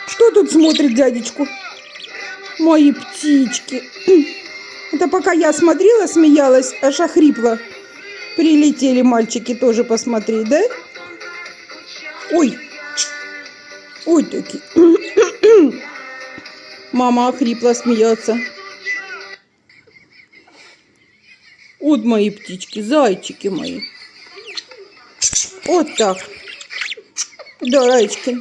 Кто тут смотрит дядечку? Мои птички. Это пока я смотрела, смеялась, аж охрипла. Прилетели мальчики тоже посмотреть, да? Ой. Ой, таки. Мама охрипла смеяться. Вот мои птички, зайчики мои. Вот так. Да, Раечка.